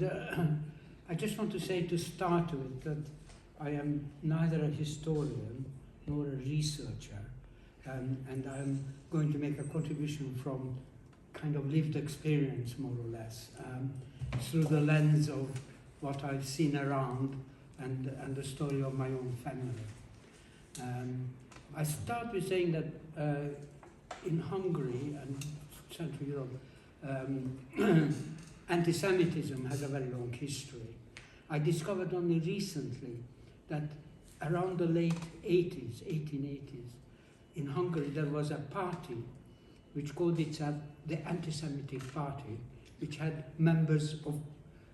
And I just want to say to start with that I am neither a historian nor a researcher, and I'm going to make a contribution from kind of lived experience, more or less, through the lens of what I've seen around and the story of my own family. I start with saying that in Hungary and Central Europe, antisemitism has a very long history. I discovered only recently that around the late 80s, 1880s, in Hungary there was a party which called itself the Anti-Semitic Party, which had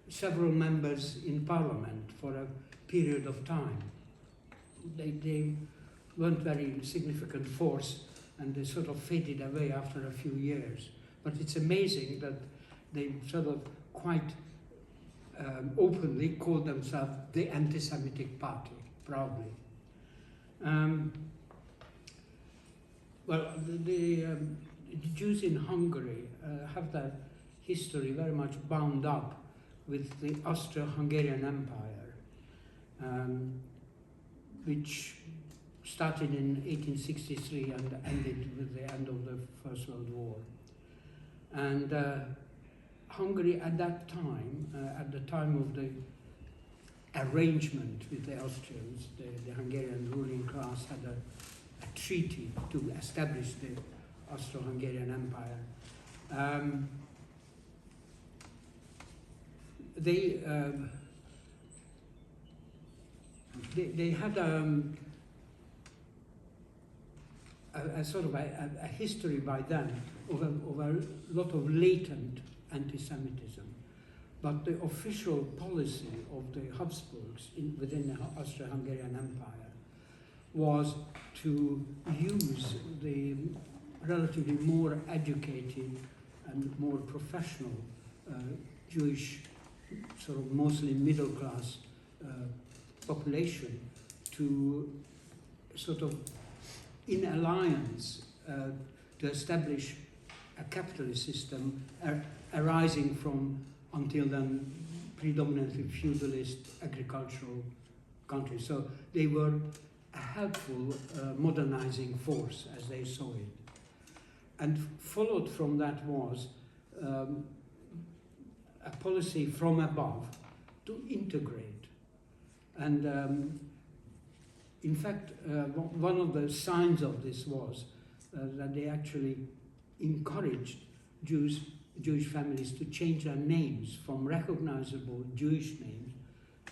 several members in parliament for a period of time. They weren't very significant force, and they sort of faded away after a few years. But it's amazing that they sort of quite openly called themselves the Anti-Semitic Party, proudly. Well, the Jews in Hungary have their history very much bound up with the Austro-Hungarian Empire, which started in 1863 and ended with the end of the First World War. And Hungary at that time, at the time of the arrangement with the Austrians, the Hungarian ruling class had a treaty to establish the Austro-Hungarian Empire. They had a sort of a history by then of a lot of latent anti-Semitism. But the official policy of the Habsburgs within the Austro-Hungarian Empire was to use the relatively more educated and more professional Jewish, sort of mostly middle-class population to sort of, in alliance, to establish a capitalist system arising from, until then, predominantly feudalist agricultural countries. So they were a helpful modernizing force as they saw it. And followed from that was a policy from above to integrate. And in fact, one of the signs of this was that they actually encouraged Jewish families to change their names from recognizable Jewish names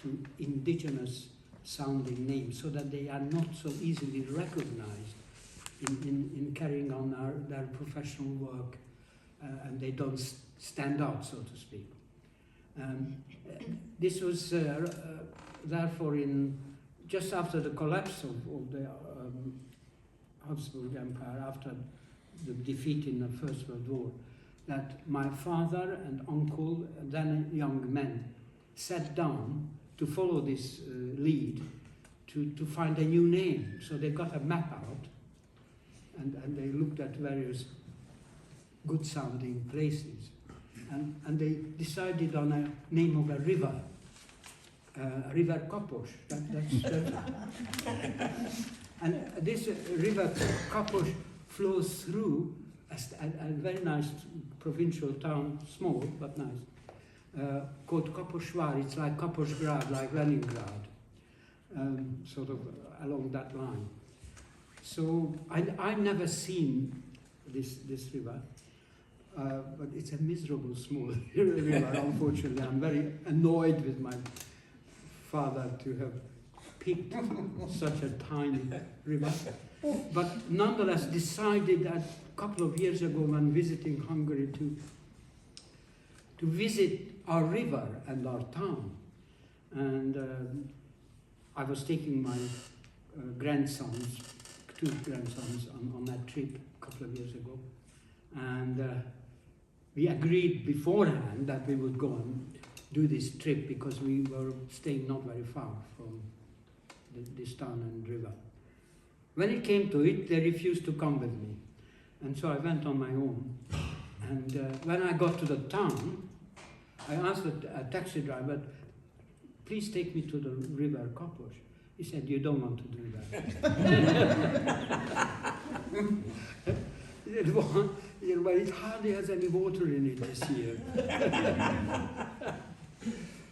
to indigenous sounding names, so that they are not so easily recognized in carrying on their professional work, and they don't stand out, so to speak. This was therefore just after the collapse of the Habsburg Empire, after the defeat in the First World War, that my father and uncle, then young men, sat down to follow this lead to find a new name. So they got a map out, and they looked at various good sounding places, and they decided on a name of a river, River Kapos. And this river Kapos flows through a very nice provincial town, small but nice, called Kaposvár. It's like Kaposgrad, like Leningrad, sort of along that line. So I've never seen this river, but it's a miserable small river, unfortunately. I'm very annoyed with my father to have picked such a tiny river. But nonetheless decided that a couple of years ago when visiting Hungary to visit our river and our town. And I was taking my grandsons, two grandsons, on that trip a couple of years ago. And we agreed beforehand that we would go and do this trip because we were staying not very far from this town and river. When it came to it, they refused to come with me. And so I went on my own. And when I got to the town, I asked a taxi driver, please take me to the river Kapos. He said, you don't want to do that. He said, well, it hardly has any water in it this year.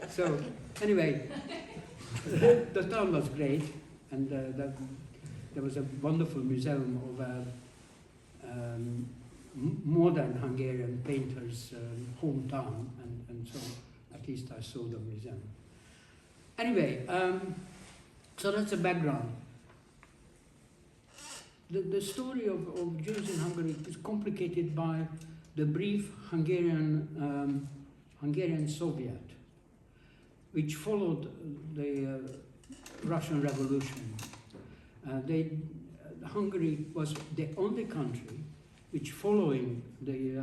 So, anyway, the town was great, and there was a wonderful museum of modern Hungarian painters' hometown, and so at least I saw the museum. Anyway, so that's the background. The story of Jews in Hungary is complicated by the brief Hungarian Soviet, which followed the Russian Revolution. Hungary was the only country which, following the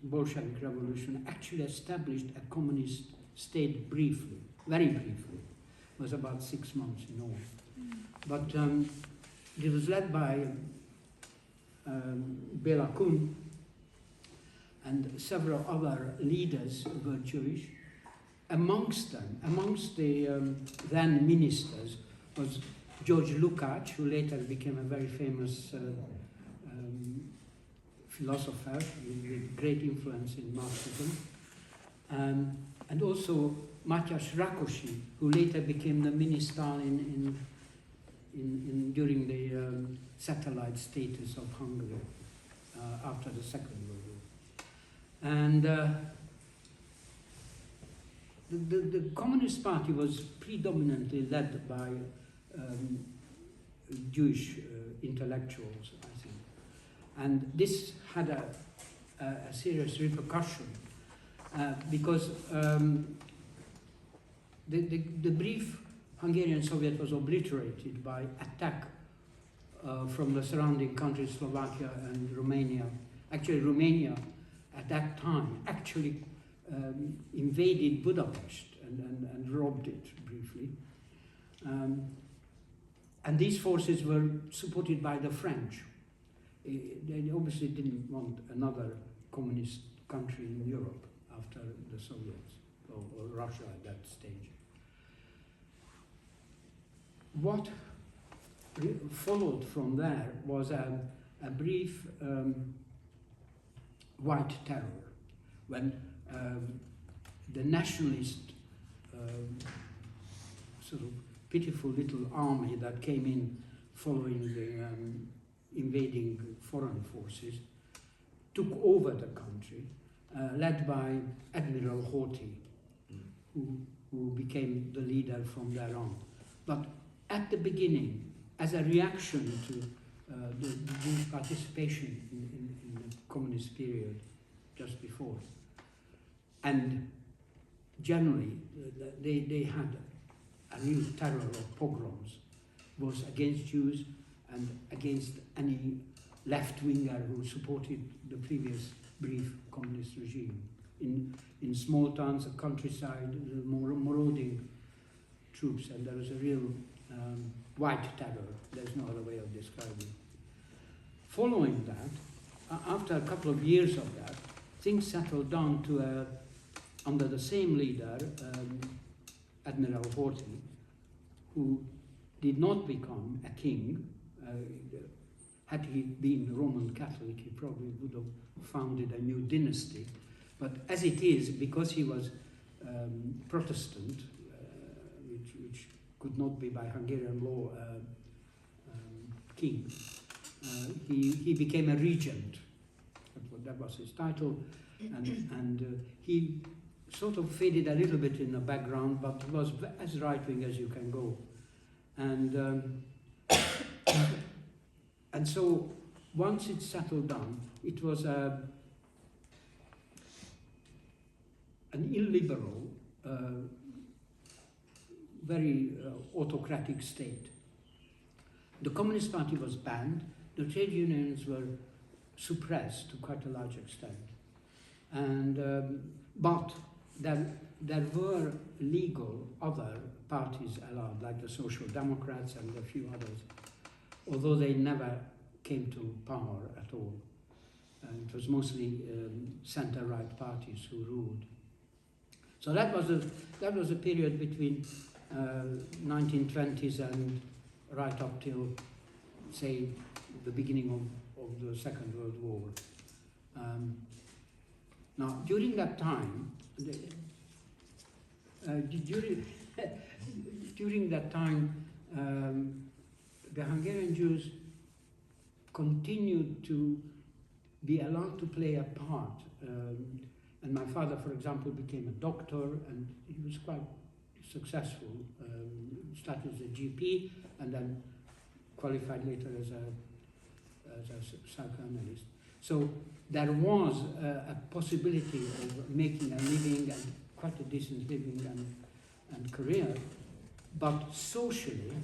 Bolshevik Revolution, actually established a communist state briefly, very briefly. It was about 6 months in all. But it was led by Béla Kun, and several other leaders were Jewish. Amongst the then ministers was George Lukács, who later became a very famous philosopher with great influence in Marxism, and also Mátyás Rákosi, who later became the minister during the satellite status of Hungary after the Second World War. And the Communist Party was predominantly led by Jewish intellectuals, I think. And this had a serious repercussion because the brief Hungarian Soviet was obliterated by attack from the surrounding countries, Slovakia and Romania. Actually, Romania at that time actually invaded Budapest and robbed it briefly. And these forces were supported by the French. They obviously didn't want another communist country in Europe after the Soviets, or Russia at that stage. What followed from there was a brief white terror, when the nationalist sort of pitiful little army that came in following the invading foreign forces took over the country, led by Admiral Horthy, who became the leader from there on. But at the beginning, as a reaction to the Jewish participation in the communist period just before, and generally they had a real terror of pogroms, both against Jews and against any left-winger who supported the previous brief communist regime. In small towns, the countryside, the marauding troops, and there was a real white terror. There's no other way of describing it. Following that, after a couple of years of that, things settled down to under the same leader, Admiral Horthy, who did not become a king. Had he been Roman Catholic, he probably would have founded a new dynasty. But as it is, because he was Protestant, which could not be by Hungarian law king, he became a regent. That was his title, and he sort of faded a little bit in the background, but was as right-wing as you can go. And so once it settled down, it was an illiberal, very autocratic state. The Communist Party was banned, the trade unions were suppressed to quite a large extent. And, but there were legal other parties allowed, like the Social Democrats and a few others, although they never came to power at all. It was mostly center-right parties who ruled. So that was a period between 1920s and right up till, say, the beginning of the Second World War. Now, during that time, during that time, the Hungarian Jews continued to be allowed to play a part. And my father, for example, became a doctor, and he was quite successful. Started as a GP, and then qualified later as a psychoanalyst. So there was a possibility of making a living, and quite a decent living and career, but socially,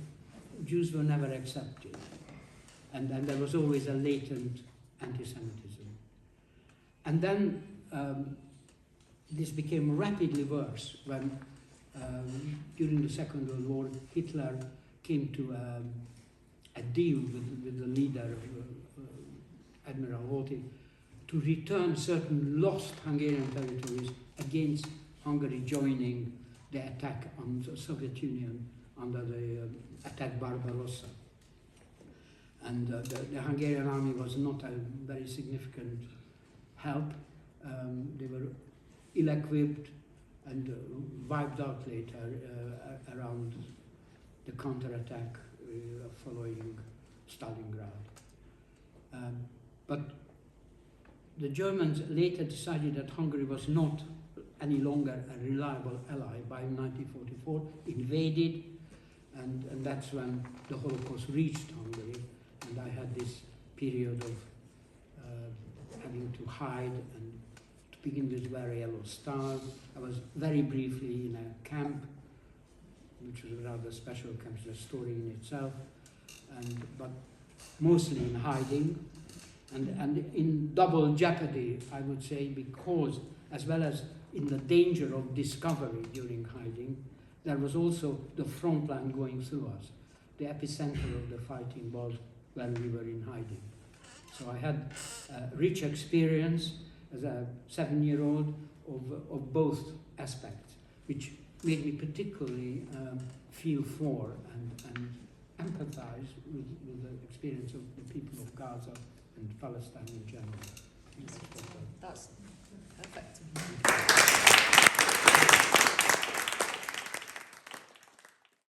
Jews were never accepted. And there was always a latent anti-Semitism. And then this became rapidly worse when, during the Second World War, Hitler came to a deal with the leader, Admiral Horthy, to return certain lost Hungarian territories against Hungary joining the attack on the Soviet Union under the attack Barbarossa. And the Hungarian army was not a very significant help. They were ill-equipped and wiped out later around the counterattack following Stalingrad. But the Germans later decided that Hungary was not any longer a reliable ally. By 1944, invaded, and that's when the Holocaust reached Hungary, and I had this period of having to hide, and to begin with wear yellow stars. I was very briefly in a camp, which was a rather special camp, it's a story in itself, but mostly in hiding, and in double jeopardy, I would say, because as well as in the danger of discovery during hiding, there was also the front line going through us. The epicenter of the fighting was when we were in hiding. So I had a rich experience as a 7-year-old of both aspects, which made me particularly feel for and empathize with the experience of the people of Gaza and Palestine in general. That's perfect.